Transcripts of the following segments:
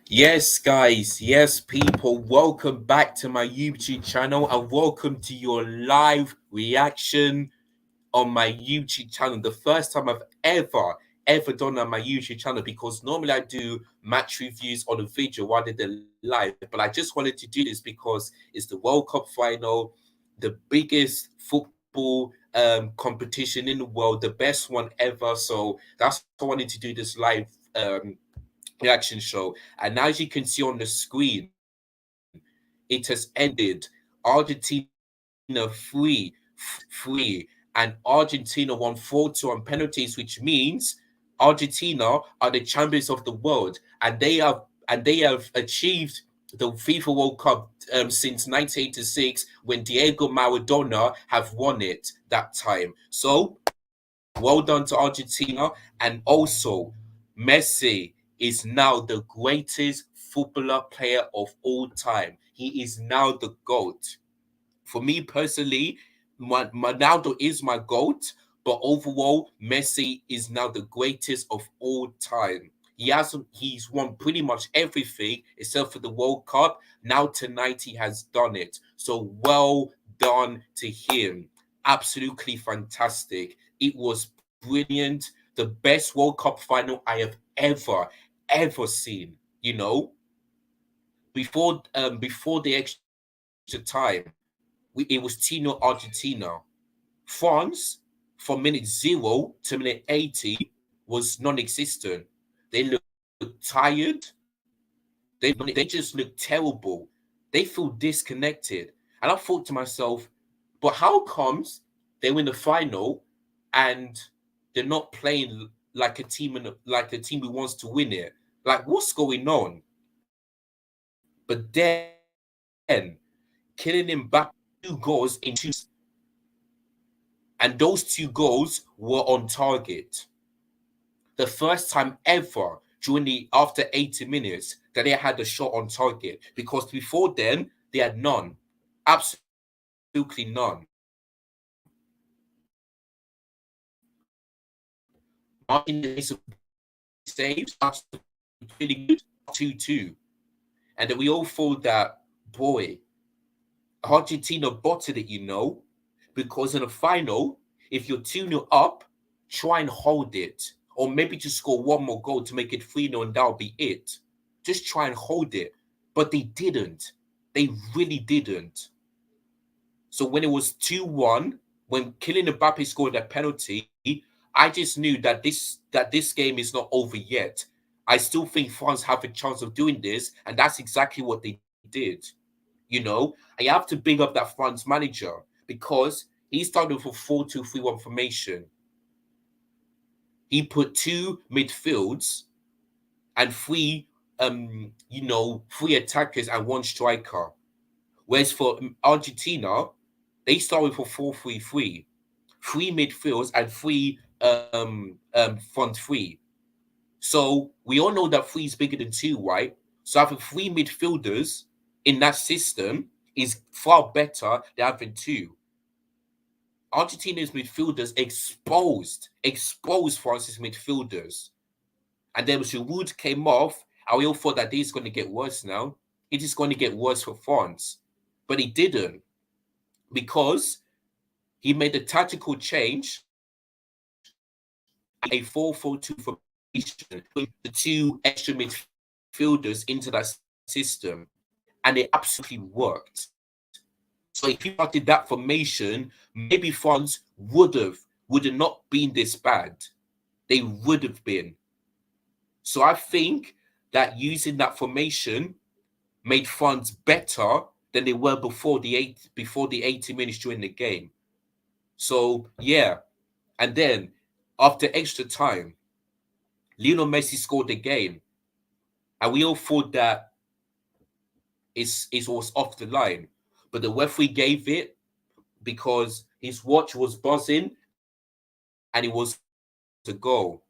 Yes, guys, yes, people, welcome back to my YouTube channel and welcome to your live reaction on my YouTube channel. The first time I've ever done on my YouTube channel because normally I do match reviews on a video rather than live, but I just wanted to do this because it's the World Cup final, the biggest football competition in the world, the best one ever. So that's why I wanted to do this live reaction show. And as you can see on the screen, it has ended. Argentina free, and Argentina won 4-2 on penalties, which means Argentina are the champions of the world, and they have achieved the FIFA World Cup since 1986 when Diego Maradona have won it that time. So well done to Argentina. And also, Messi is now the greatest footballer player of all time. He is now the GOAT. For me personally, Ronaldo is my GOAT, but overall, Messi is now the greatest of all time. He's won pretty much everything except for the World Cup. Now tonight he has done it. So well done to him. Absolutely fantastic. It was brilliant. The best World Cup final I have ever seen. You know, before the extra time, it was 2-0 Argentina. France, from minute 0 to minute 80, was non-existent. They looked tired. They just looked terrible. They feel disconnected. And I thought to myself, but how comes they win the final and they're not playing like a team like a team who wants to win it? Like what's going on? But then Kylian Mbappe 2 goals in 2 and those 2 goals were on target. The first time ever during the after 80 minutes that they had a shot on target because before then they had none, absolutely none. Martinez made some saves, really good 2-2, and then we all thought that boy, Argentina bottled it, because in the final, if you're 2-0 up, try and hold it. Or maybe just score one more goal to make it 3-0 and that'll be it. Just try and hold it. But they didn't. They really didn't. So when it was 2-1, when Kylian Mbappe scored that penalty, I just knew that this game is not over yet. I still think France have a chance of doing this, and that's exactly what they did. I have to big up that France manager because he started with a 4-2-3-1 formation. He put two midfields and three attackers and one striker. Whereas for Argentina, they started with a 4-3-3, three midfields and three front three. So we all know that three is bigger than two, right? So having three midfielders in that system is far better than having two. Argentina's midfielders exposed France's midfielders. And then Giroud came off, and we all thought that this is going to get worse now. It is going to get worse for France. But it didn't because he made a tactical change, a 4-4-2 formation, putting the two extra midfielders into that system, and it absolutely worked. So if he started that formation, maybe France would have not been this bad. They would have been. So I think that using that formation made France better than they were before the 80 minutes during the game. So yeah, and then after extra time, Lionel Messi scored the game, and we all thought that it was off the line, but the referee gave it because his watch was buzzing and it was a goal.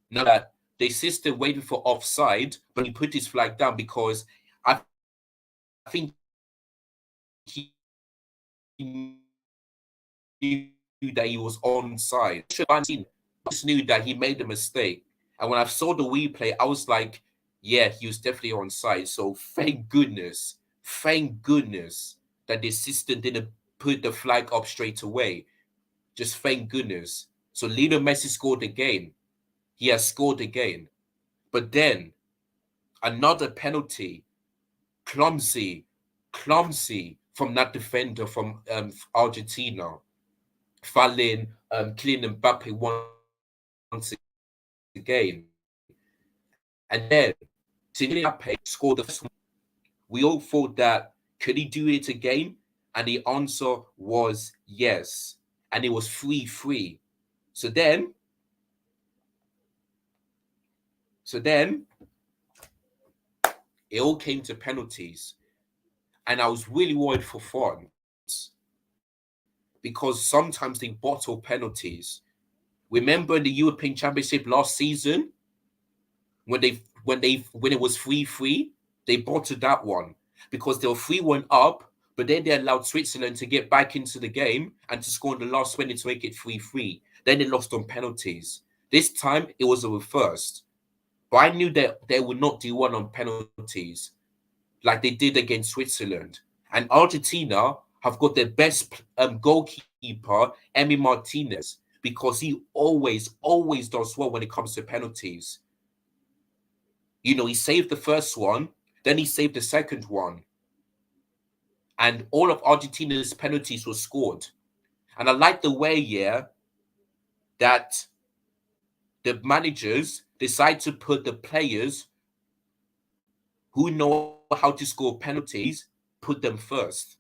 Now that the assistant waited for offside, but he put his flag down because I think he knew that he made a mistake. And when I saw the replay, I was like, I just knew that he made a mistake. And when I saw the replay, I was like, Yeah, he was definitely on side. So thank goodness that the assistant didn't put the flag up straight away. Just thank goodness. So Lionel Messi scored again. He has scored again. But then another penalty, clumsy, clumsy from that defender from Argentina, fouling Kylian Mbappe once again. And then Kylian Mbappe scored the first one. We all thought that could he do it again? And the answer was yes. And it was 3-3. So then, so then it all came to penalties. And I was really worried for France because sometimes they bottle penalties. Remember the European Championship last season when it was 3-3, they bottled that one because they were 3-1 up, but then they allowed Switzerland to get back into the game and to score in the last minute to make it 3-3. Then they lost on penalties. This time it was a reversed. But I knew that they would not do one on penalties like they did against Switzerland. And Argentina have got their best goalkeeper, Emi Martinez, because he always does well when it comes to penalties. You know, he saved the first one, then he saved the second one, and all of Argentina's penalties were scored. And I like the way, yeah, that the managers decide to put the players who know how to score penalties, put them first.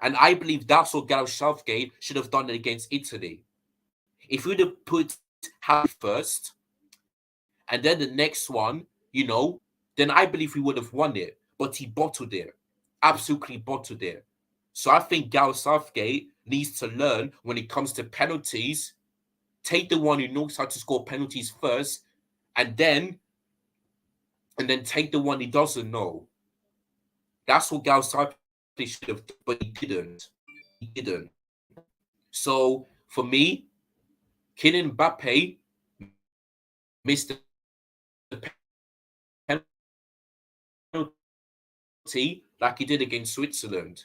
And I believe that's what Gareth Southgate should have done against Italy. If we'd have put Harry first, and then the next one, you know, then I believe we would have won it. But he bottled it, absolutely bottled it. So I think Gareth Southgate needs to learn when it comes to penalties. Take the one who knows how to score penalties first, and then take the one he doesn't know. That's what Gareth Southgate should have done, but he didn't. He didn't. So for me, Kylian Mbappe missed the penalty like he did against Switzerland.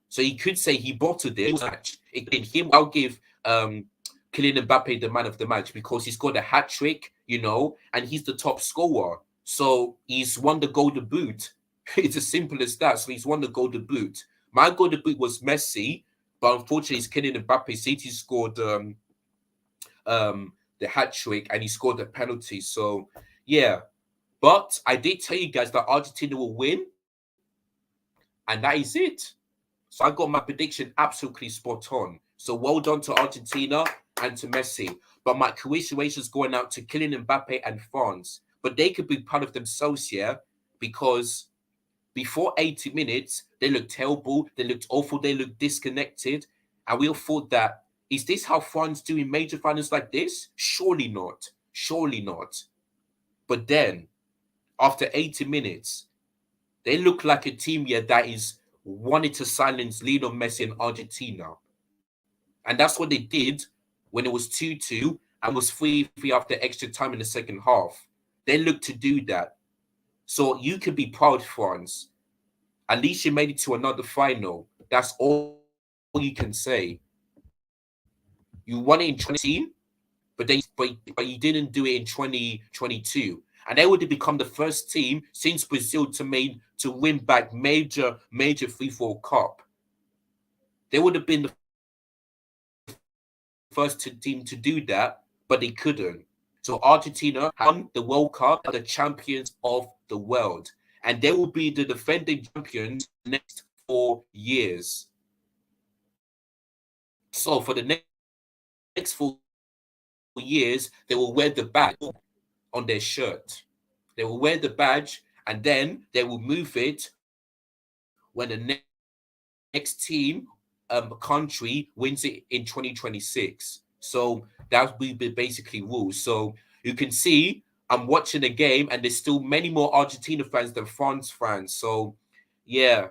So you could say he bottled it. It was a match. It could have been him. I'll give Kylian Mbappe the man of the match because he's got a hat trick, you know, and he's the top scorer. So he's won the golden boot. It's as simple as that. So he's won the golden boot. My golden boot was Messi, but unfortunately, it's Kylian Mbappe. City scored the hat trick and he scored the penalty. So yeah, but I did tell you guys that Argentina will win, and that is it. So I got my prediction absolutely spot on. So well done to Argentina and to Messi. But my congratulations going out to Kylian Mbappe and France. But they could be proud of themselves here because before 80 minutes, they looked terrible, they looked awful, they looked disconnected. And we all thought that, is this how France do in major finals like this? Surely not. Surely not. But then, after 80 minutes, they look like a team here that is wanted to silence Lionel Messi and Argentina. And that's what they did when it was 2-2 and was 3-3 after extra time in the second half. They looked to do that. So you could be proud, France. At least you made it to another final. That's all you can say. You won it in 2018, but you didn't do it in 2022. And they would have become the first team since Brazil to win back major FIFA Cup. They would have been the first team to do that, but they couldn't. So Argentina won the World Cup, the champions of the world, and they will be the defending champions next 4 years. So for the next 4 years, they will wear the badge on their shirt. They will wear the badge and then they will move it when the next team country wins it in 2026. So that will be basically rules. So you can see I'm watching the game and there's still many more Argentina fans than France fans. So yeah,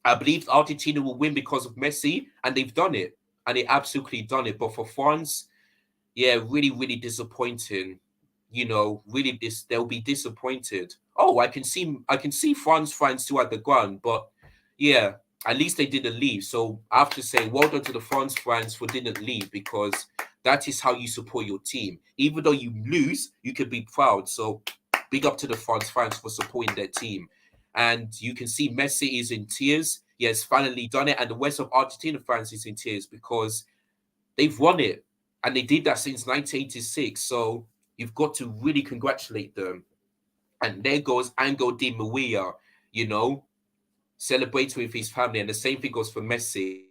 I believe Argentina will win because of Messi and they've done it. And they absolutely done it. But for France, yeah, really disappointing. You know, really they'll be disappointed. oh, I can see France fans still at the ground, but yeah, at least they didn't leave. So I have to say, well done to the France fans for didn't leave because that is how you support your team. Even though you lose, you can be proud. So big up to the France fans for supporting their team. And you can see Messi is in tears. He has finally done it, and the West of Argentina fans is in tears because they've won it, and they did that since 1986. So you've got to really congratulate them. And there goes Angel Di Maria, you know, celebrating with his family. And the same thing goes for Messi.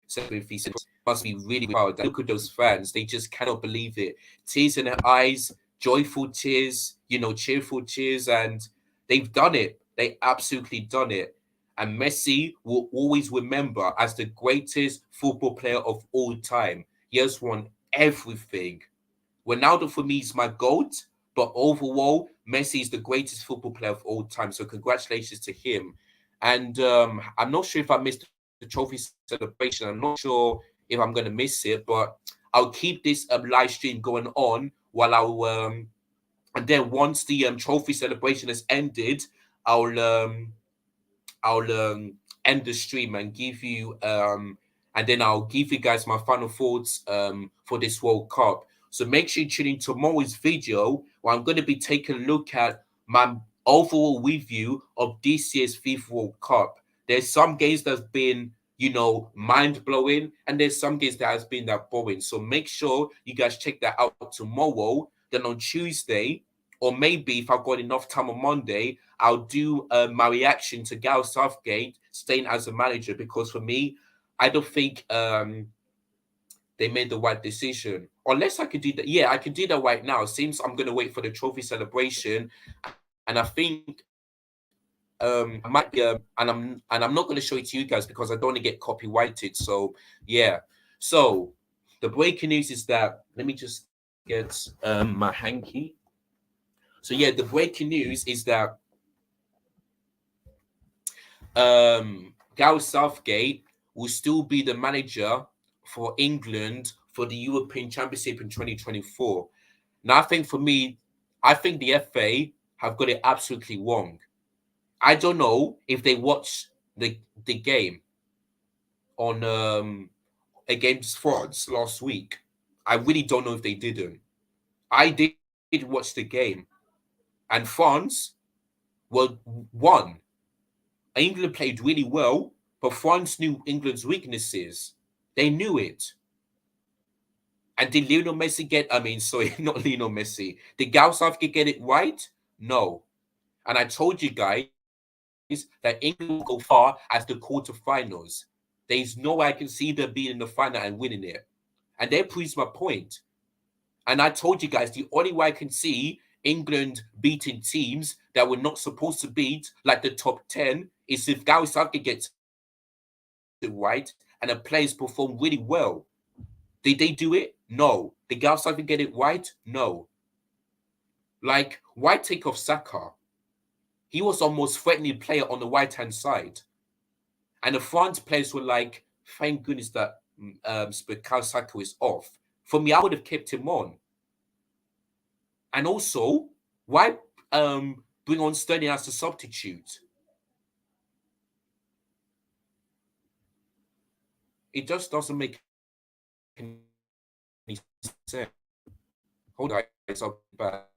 Celebrating with his must be really proud. Look at those fans. They just cannot believe it. Tears in their eyes, joyful tears, cheerful tears. And they've done it. They absolutely done it. And Messi will always remember as the greatest football player of all time. He has won everything. Ronaldo for me is my GOAT, but overall, Messi is the greatest football player of all time. So congratulations to him. And I'm not sure if I missed the trophy celebration. I'm not sure if I'm gonna miss it, but I'll keep this live stream going on while and then once the trophy celebration has ended, I'll um, I'll end the stream and give you and then I'll give you guys my final thoughts for this World Cup. So make sure you tune in tomorrow's video where I'm going to be taking a look at my overall review of this year's FIFA World Cup. There's some games that's been mind blowing, and there's some games that has been that boring. So make sure you guys check that out tomorrow. Then on Tuesday, or maybe if I've got enough time on Monday, I'll do my reaction to Gareth Southgate staying as a manager because for me, I don't think they made the right decision. Unless I could do that, yeah, I can do that right now. Seems I'm gonna wait for the trophy celebration, and I think I might be and I'm not gonna show it to you guys because I don't want to get copyrighted. So yeah, so the breaking news is that let me just get my hanky. So yeah, the breaking news is that Gareth Southgate will still be the manager for England for the European Championship in 2024. Now, I think for me, I think the FA have got it absolutely wrong. I don't know if they watched the game on against France last week. I really don't know if they didn't. I did watch the game, and France were won. England played really well, but France knew England's weaknesses. They knew it. And did Lionel Messi get, I mean, sorry, not Lionel Messi. Did Gareth Southgate get it right? No. And I told you guys that England will go far as the quarterfinals. There's no way I can see them being in the final and winning it. And that proves my point. And I told you guys the only way I can see England beating teams that were not supposed to beat, like the top 10, is if Gareth Southgate gets it right and the players perform really well. Did they do it? No. Did Gareth Southgate get it right? No. Like, why take off Saka? He was our most threatening player on the right hand side. And the France players were like, thank goodness that Bukayo Saka is off. For me, I would have kept him on. And also, why bring on Sterling as a substitute? It just doesn't make any sense. Hold on, guys, I'll be back.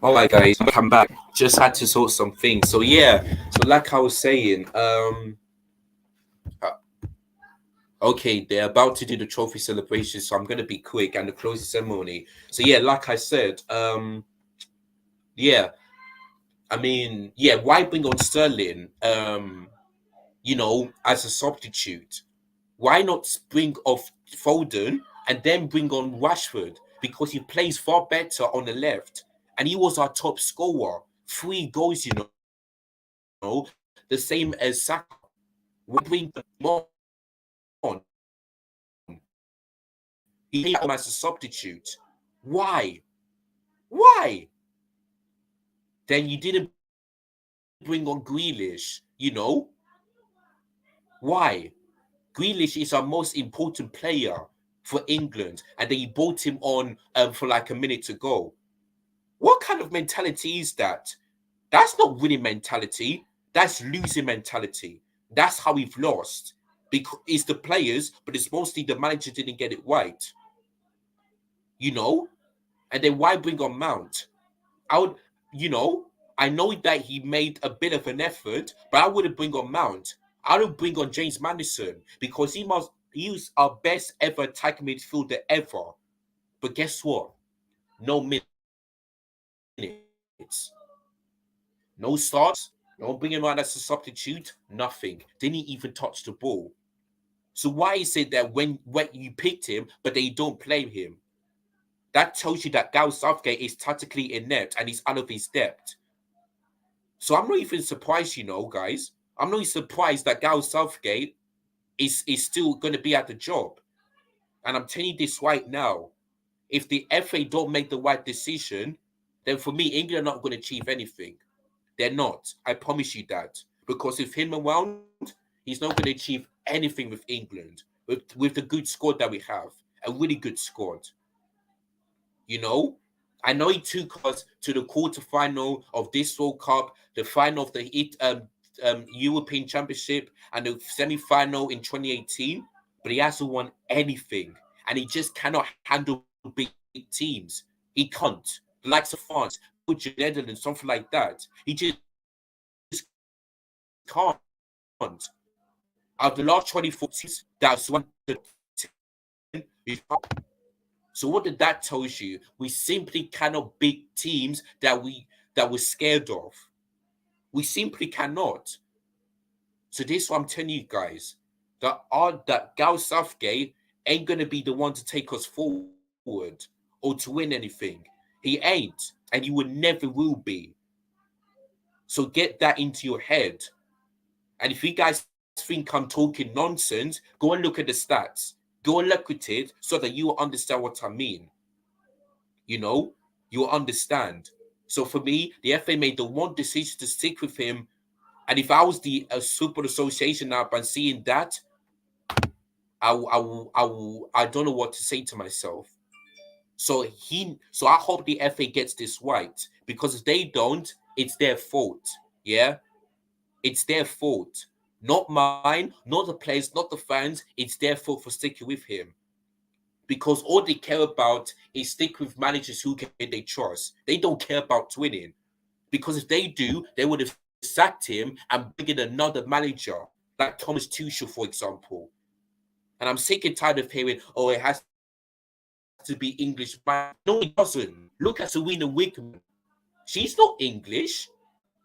All right, guys, I'm come back. Just had to sort some things. So yeah, so like I was saying, uh, okay, they're about to do the trophy celebration, so I'm gonna be quick and the closing ceremony. So yeah, like I said, yeah, I mean, yeah, why bring on Sterling? As a substitute. Why not bring off Foden and then bring on Rashford? Because he plays far better on the left. And he was our top scorer. 3 goals, the same as Saka. Why bring him on? He came as a substitute. Why? Why? Then you didn't bring on Grealish, Why? Grealish is our most important player for England, and then you brought him on for like a minute to go. What kind of mentality is that? That's not winning mentality. That's losing mentality. That's how we've lost. Because it's the players, but it's mostly the manager didn't get it right. You know? And then why bring on Mount? I would, you know, I know that he made a bit of an effort, but I wouldn't bring on Mount. I would bring on James Madison because he was our best ever attacking midfielder ever. But guess what? No minutes. No starts. Don't bring him on as a substitute. Nothing. Didn't even touch the ball. So why is it that when you picked him, but they don't play him? That tells you that Gareth Southgate is tactically inept and he's out of his depth. So I'm not even surprised, guys. I'm not even surprised that Gareth Southgate is still going to be at the job. And I'm telling you this right now. If the FA don't make the right decision, then for me, England are not going to achieve anything. They're not. I promise you that. Because with him around, he's not going to achieve anything with England. With the good squad that we have, a really good squad. You know, I know he took us to the quarterfinal of this World Cup, the final of the European Championship, and the semi-final in 2018, but he hasn't won anything, and he just cannot handle big teams. He can't. The likes of France, Belgium, Netherlands, something like that. He just can't. Out of the last 24 teams that's won the so what did that tells you? We simply cannot beat teams that we're scared of. We simply cannot. So this is what I'm telling you guys. That Gal Southgate ain't gonna be the one to take us forward or to win anything. He ain't, and you would never will be. So get that into your head. And if you guys think I'm talking nonsense, go and look at the stats. Go and look at it so that you will understand what I mean. You know, you'll understand. So for me, the FA made the one decision to stick with him. And if I was the Football Association now and seeing that, I don't know what to say to myself. So I hope the FA gets this right because if they don't, it's their fault. Yeah, it's their fault, not mine, not the players, not the fans. It's their fault for sticking with him because all they care about is stick with managers who can they trust. They don't care about winning because if they do, they would have sacked him and bring in another manager like Thomas Tuchel, for example. And I'm sick and tired of hearing, oh, it has to be English manager. No, it doesn't. Look at Serena Wickman. She's not English.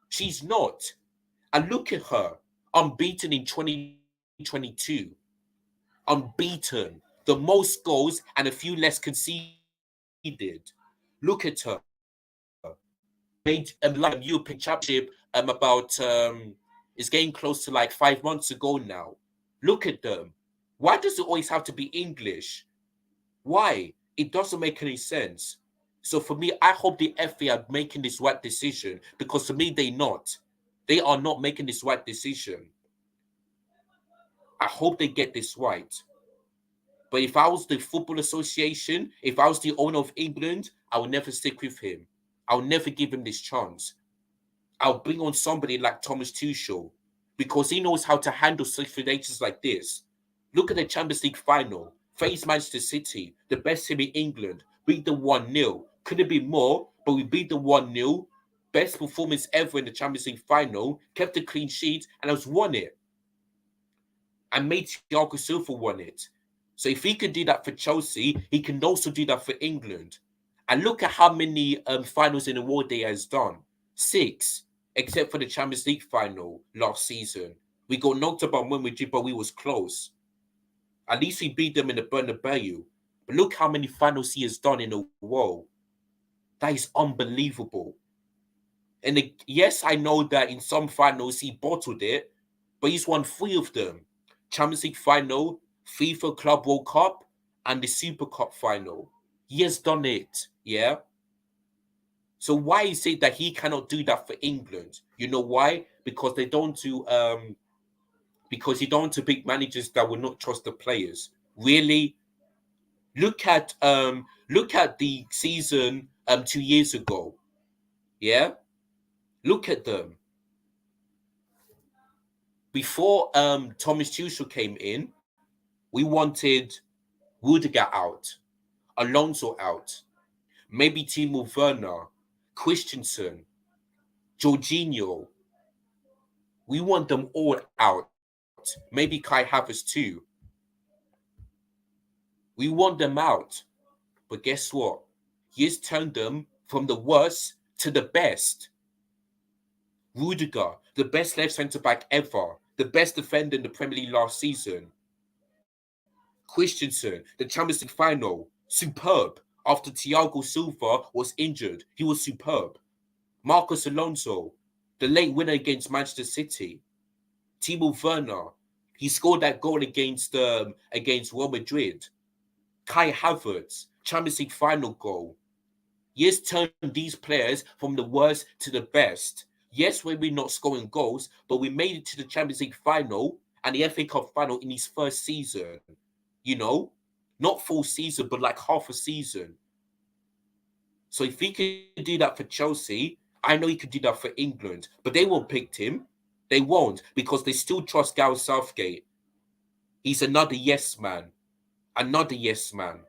She's not. And look at her, unbeaten in 2022. Unbeaten. The most goals and a few less conceded. Look at her. Made European Championship is getting close to like 5 months ago now. Look at them. Why does it always have to be English? Why? It doesn't make any sense. So for me, I hope the FA are making this right decision because for me, they not. They are not making this right decision. I hope they get this right. But if I was the Football Association, if I was the owner of England, I would never stick with him. I'll never give him this chance. I'll bring on somebody like Thomas Tuchel because he knows how to handle situations like this. Look at the Champions League final. Face Manchester City, the best team in England, beat them 1-0. Could it be more? but we beat them 1-0. Best performance ever in the Champions League final, kept a clean sheet, and has won it. And made Thiago Silva won it. So if he can do that for Chelsea, he can also do that for England. And look at how many finals in a row they has done. 6, except for the Champions League final last season. We got knocked out by Real Madrid, but we was close. At least we beat them in the Bernabeu. But look how many finals he has done in a row. That is unbelievable. And yes, I know that in some finals he bottled it, but he's won 3 of them. Champions League final, FIFA Club World Cup, and the Super Cup final. He has done it, yeah? So why is it that he cannot do that for England? You know why? Because they don't do because you don't pick managers that will not trust the players. Really? Look at the season 2 years ago. Yeah? Look at them. Before Thomas Tuchel came in, we wanted Rudiger out, Alonso out, maybe Timo Werner, Christensen, Jorginho. We want them all out. Maybe Kai Havertz too. We want them out. But guess what? He has turned them from the worst to the best. Rudiger, the best left centre back ever, the best defender in the Premier League last season. Christensen, the Champions League final, superb. After Thiago Silva was injured, he was superb. Marcos Alonso, the late winner against Manchester City. Timo Werner, he scored that goal against Real Madrid. Kai Havertz, Champions League final goal. Yes, turned these players from the worst to the best. Yes, we're not scoring goals, but we made it to the Champions League final and the FA Cup final in his first season. You know, not full season, but like half a season. So if he could do that for Chelsea, I know he could do that for England, but they won't pick him. They won't because they still trust Gareth Southgate. He's another yes man, another yes man.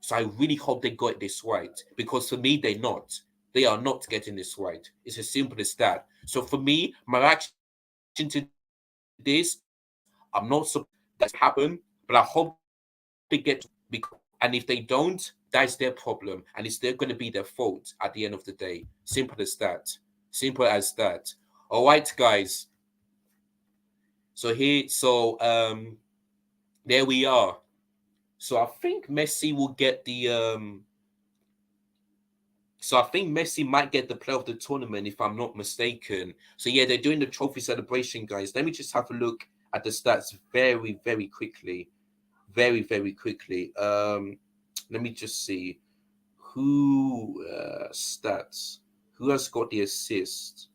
So I really hope they got this right because for me, they're not. They are not getting this right. It's as simple as that. So for me, my reaction to this, I'm not surprised that's happened, but I hope they get because, and if they don't, that's their problem, and it's they're going to be their fault at the end of the day. Simple as that. Simple as that. All right, guys. So there we are. So I think Messi will get the So I think Messi might get the player of the tournament if I'm not mistaken. So yeah, they're doing the trophy celebration, guys. Let me just have a look at the stats very, very quickly. Very, very quickly. Let me just see who stats. Who has got the assist?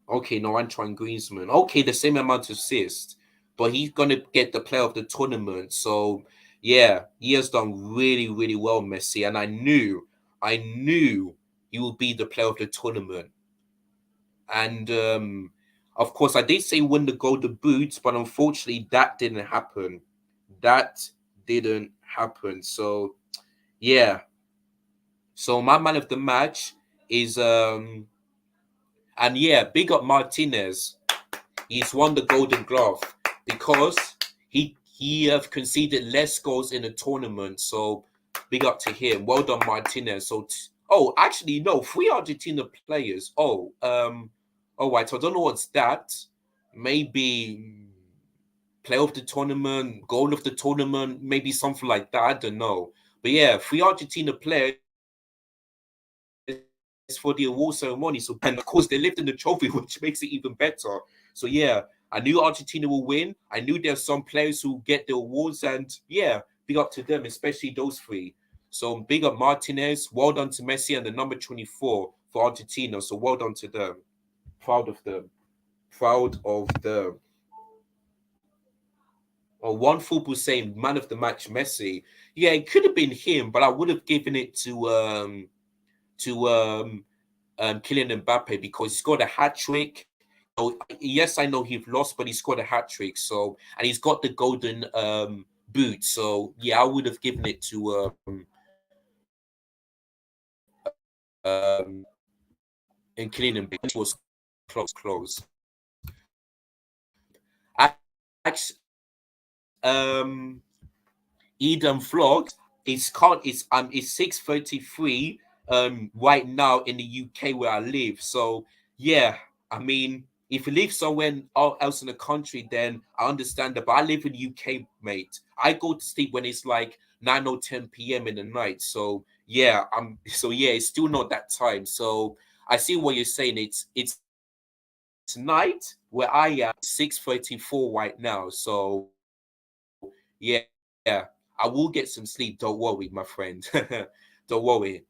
Okay, no, Antoine Griezmann. Okay, the same amount of assists, but he's gonna get the player of the tournament. So yeah, he has done really, really well, Messi, and I knew he will be the player of the tournament. And of course, I did say win the Golden Boots, but unfortunately, that didn't happen. That didn't happen. So yeah, so my man of the match is and yeah, big up Martinez. He's won the Golden Glove because he have conceded less goals in the tournament. So big up to him. Well done, Martinez. Oh, actually no, 3 Argentina players. Oh right. So I don't know what's that. Maybe player of the tournament, goal of the tournament, maybe something like that. I don't know. But yeah, 3 Argentina players for the award ceremony. So and of course they lived in the trophy, which makes it even better. So yeah, I knew Argentina will win. I knew there's some players who get the awards, and yeah, big up to them, especially those 3. So big up Martinez. Well done to Messi and the number 24 for Argentina. So well done to them. Proud of them. Proud of them. Oh, one football saying man of the match, Messi. Yeah, it could have been him, but I would have given it to Kylian Mbappe because he scored a hat trick. Oh, yes, I know he's lost, but he scored a hat trick. So and he's got the golden boot. So yeah, I would have given it to in Killian was close. Actually, Eden Vlogs it's 6:33 right now in the UK where I live. So yeah, I mean if you live somewhere else in the country, then I understand that. But I live in the UK, mate. I go to sleep when it's like 9 or 10 p.m. in the night. So yeah, it's still not that time. So I see what you're saying. It's night where I am 6:34 right now. So yeah, I will get some sleep. Don't worry, my friend. Don't worry.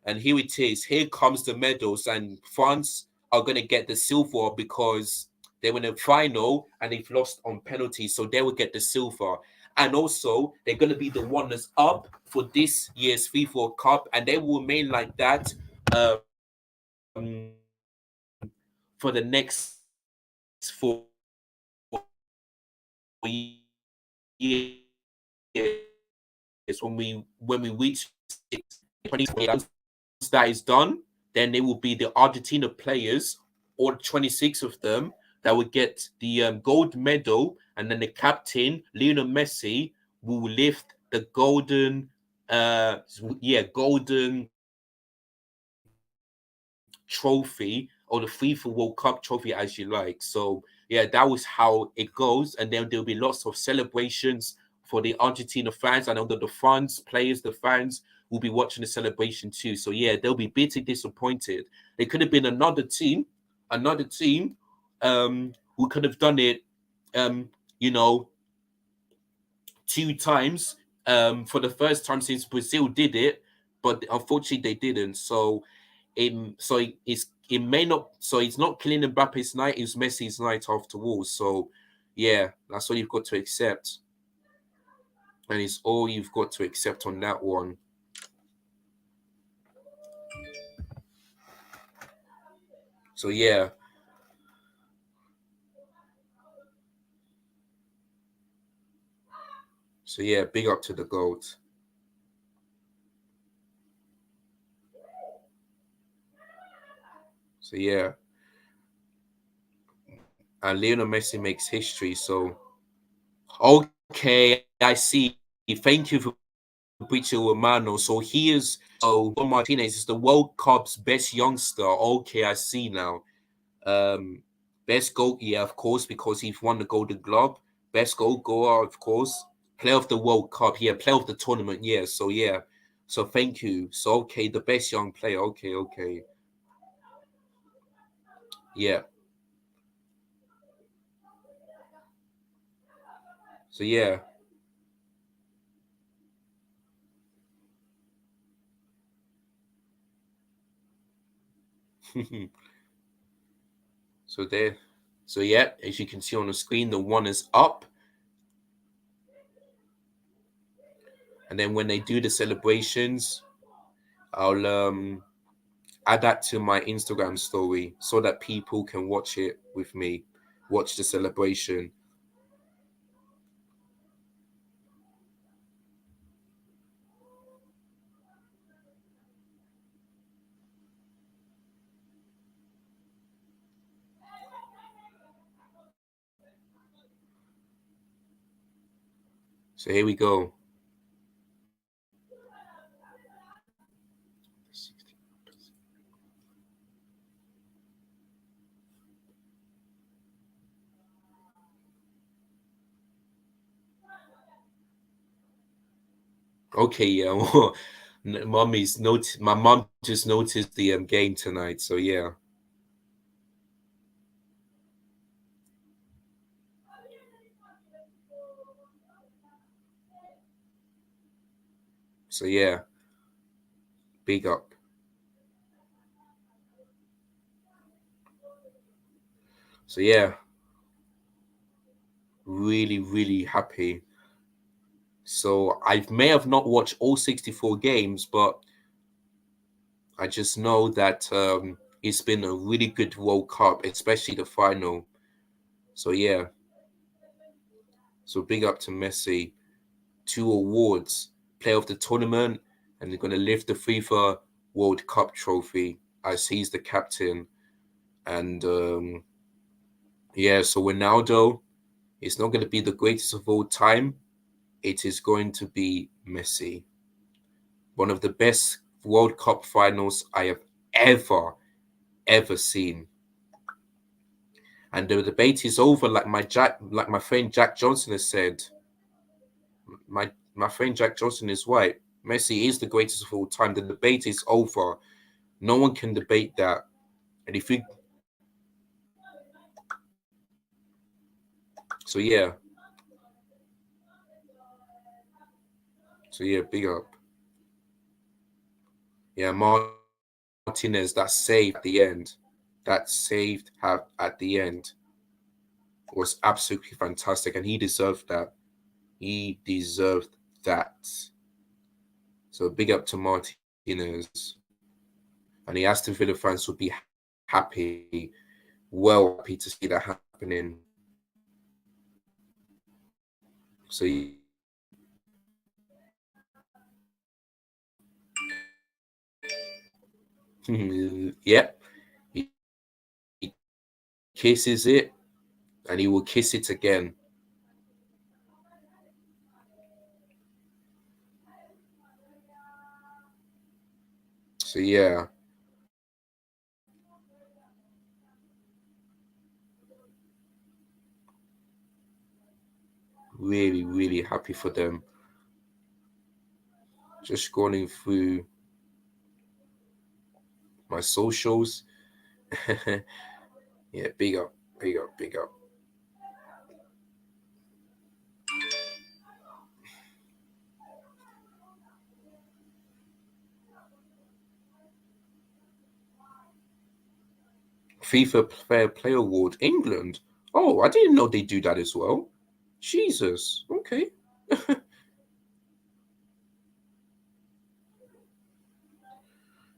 And here it is. Here comes the medals, and France are gonna get the silver because they were in the final and they've lost on penalties, so they will get the silver. And also, they're gonna be the runners up for this year's FIFA World Cup, and they will remain like that for the next 4 years when we reach once that is done, then it will be the Argentina players, all 26 of them, that will get the gold medal, and then the captain, Lionel Messi, will lift the golden trophy or the FIFA World Cup trophy, as you like. So yeah, that was how it goes, and then there'll be lots of celebrations for the Argentina fans, and although the fans, players, the fans will be watching the celebration too. So yeah, they'll be bitterly disappointed. There could have been another team, who could have done it, um, you know, 2 times, for the first time since Brazil did it, but unfortunately they didn't. So it may not, so it's not Kylian Mbappe's night, it's Messi's night after all. So yeah, that's all you've got to accept, and it's all you've got to accept on that one. So yeah, big up to the goat. So yeah, and Lionel Messi makes history. So okay, I see. Thank you for Brazil Romano. So he is, so Don Martinez is the World Cup's best youngster. Okay, I see now. Um, best goal, yeah, of course, because he's won the Golden Glove. Best goal goal, of course. Player of the World Cup, yeah. Player of the tournament, yeah. So yeah. So thank you. So okay, the best young player. Okay, okay, yeah. So yeah. so there. So yeah, as you can see on the screen, the one is up, and then when they do the celebrations, I'll add that to my Instagram story so that people can watch it with me, watch the celebration. So here we go. Okay, yeah. My mom just noticed the game tonight, so yeah. So yeah, big up. So yeah, really, really happy. So I may have not watched all 64 games, but I just know that it's been a really good World Cup, especially the final. So yeah, so big up to Messi. 2 awards, player of the tournament, and they're going to lift the FIFA World Cup trophy as he's the captain. And yeah, so Ronaldo is not going to be the greatest of all time. It is going to be Messi. One of the best World Cup finals I have ever seen. And the debate is over, like my friend Jack Johnson has said. My friend Jack Johnson is right. Messi is the greatest of all time. The debate is over. No one can debate that. And if you so yeah. So yeah, big up. Yeah, Martinez, that save at the end. That saved at the end was absolutely fantastic, and he deserved that. He deserved that. So big up to Martinez. And the Aston Villa fans would be happy, well happy to see that happening. So yeah, he kisses it, and he will kiss it again. So yeah, really happy for them. Just scrolling through my socials. Yeah, big up. FIFA Fair Play Award, England. Oh, I didn't know they do that as well. Jesus. Okay.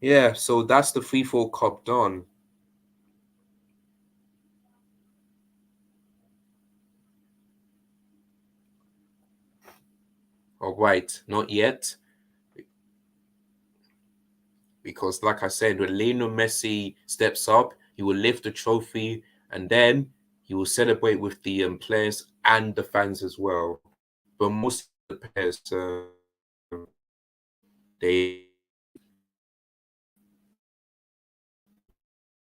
Yeah, so that's the FIFA Cup done. All right, not yet, because like I said, when Lionel Messi steps up, he will lift the trophy, and then he will celebrate with the players and the fans as well. But most of the players, they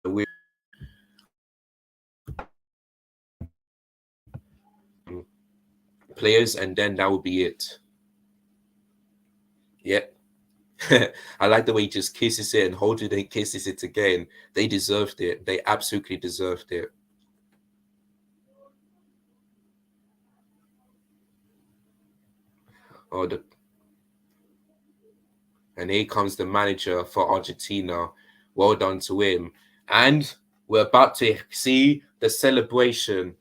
will players, and then that will be it. Yep. I like the way he just kisses it and holds it and kisses it again. They deserved it. They absolutely deserved it. Oh, and here comes the manager for Argentina. Well done to him. And we're about to see the celebration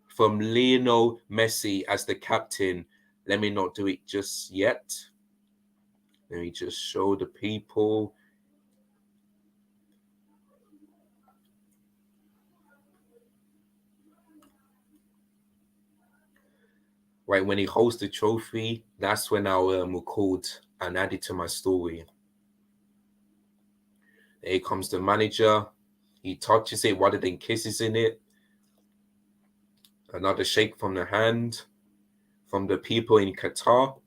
from Lionel Messi as the captain. Let me not do it just yet. Let me just show the people. Right, when he holds the trophy, that's when I'll record and add it to my story. Here comes the manager. He touches it rather than kisses in it. Another shake from the hand from the people in Qatar.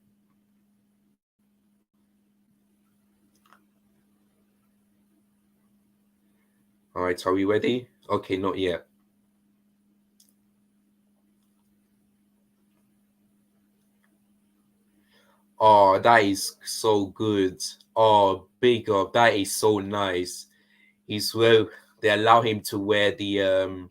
All right, are we ready? Okay, not yet. Oh, that is so good. Oh, big up. That is so nice. He's well, they allow him to wear the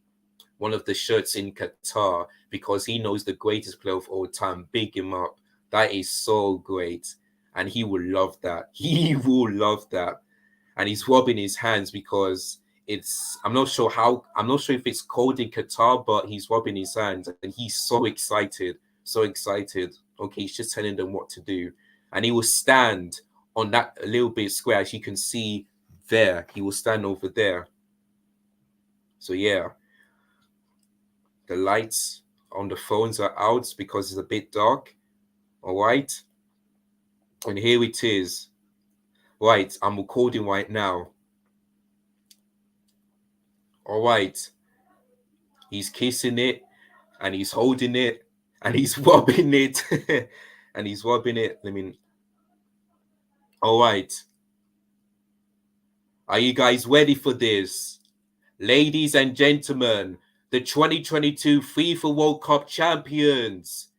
one of the shirts in Qatar because he knows the greatest player of all time. Big him up. That is so great. And he will love that. He will love that. And he's rubbing his hands because I'm not sure if it's cold in Qatar, but he's rubbing his hands and he's so excited. So excited. Okay, he's just telling them what to do. And he will stand on that a little bit square, as you can see there. He will stand over there. So yeah, the lights on the phones are out because it's a bit dark. All right. And here it is. Right, I'm recording right now. All right, he's kissing it and he's holding it and he's rubbing it and he's rubbing it. All right, are you guys ready for this? Ladies and gentlemen, the 2022 FIFA World Cup champions,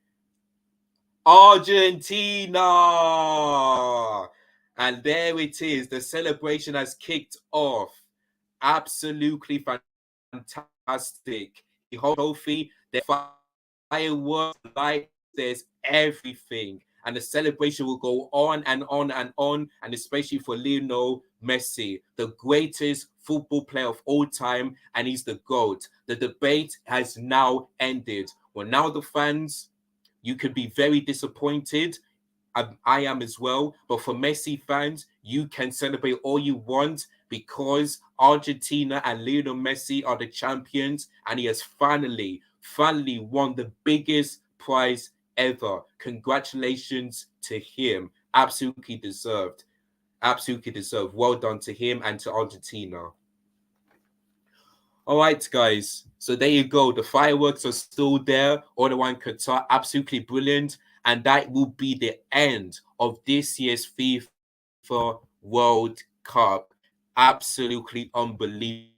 Argentina! And there it is. The celebration has kicked off. Absolutely fantastic. The whole trophy, the fireworks, lights, there's everything. And the celebration will go on and on and on, and especially for Lionel Messi, the greatest football player of all time, and he's the GOAT. The debate has now ended. Well, now the fans, you could be very disappointed. I am as well. But for Messi fans, you can celebrate all you want because Argentina and Lionel Messi are the champions, and he has finally won the biggest prize ever. Congratulations to him. Absolutely deserved. Absolutely deserved. Well done to him and to Argentina. All right, guys. So there you go. The fireworks are still there. All the one Qatar, absolutely brilliant. And that will be the end of this year's FIFA World Cup. Absolutely unbelievable.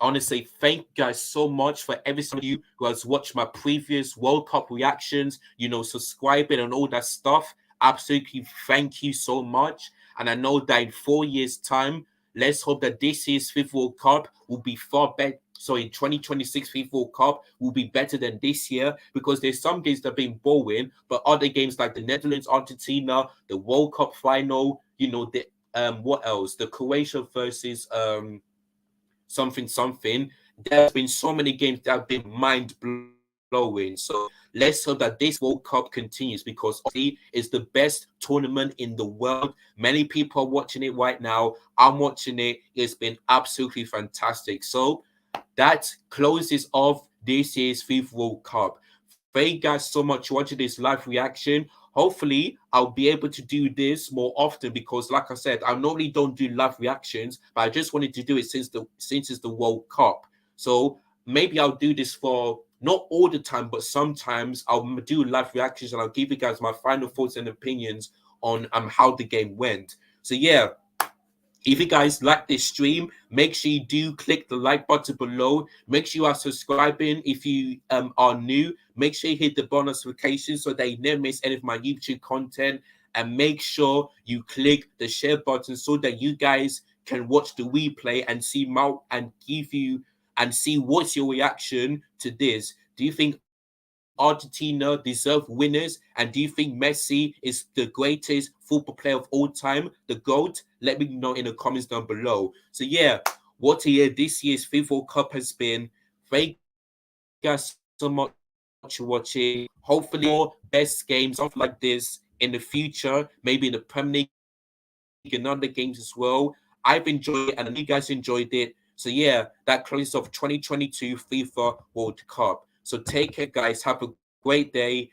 I want to say thank you guys so much for every single one of you who has watched my previous World Cup reactions, subscribing and all that stuff. Absolutely thank you so much. And I know that in 4 years' time, let's hope that this year's FIFA World Cup will be far better. Sorry, 2026 FIFA World Cup will be better than this year because there's some games that have been boring, but other games like the Netherlands, Argentina, the World Cup final, the what else? The Croatia versus something. There's been so many games that have been mind blowing. So let's hope that this World Cup continues because obviously it's the best tournament in the world. Many people are watching it right now. I'm watching it. It's been absolutely fantastic. So that closes off this year's FIFA World Cup. Thank you guys so much for watching this live reaction. Hopefully, I'll be able to do this more often because, like I said, I normally don't do live reactions, but I just wanted to do it since it's the World Cup. So maybe I'll do this for not all the time, but sometimes I'll do live reactions and I'll give you guys my final thoughts and opinions on how the game went. So yeah, if you guys like this stream, make sure you do click the like button below. Make sure you are subscribing if you are new. Make sure you hit the bell notification so that you never miss any of my YouTube content. And make sure you click the share button so that you guys can watch the replay and see see what's your reaction to this. Do you think Argentina deserve winners? And do you think Messi is the greatest football player of all time, the GOAT? Let me know in the comments down below. So yeah, what a year this year's FIFA World Cup has been. Thank you guys so much for watching. Hopefully more best games, stuff like this in the future, maybe in the Premier League and other games as well. I've enjoyed it and I know you guys enjoyed it. So yeah, that closes off 2022 FIFA World Cup. So take care, guys. Have a great day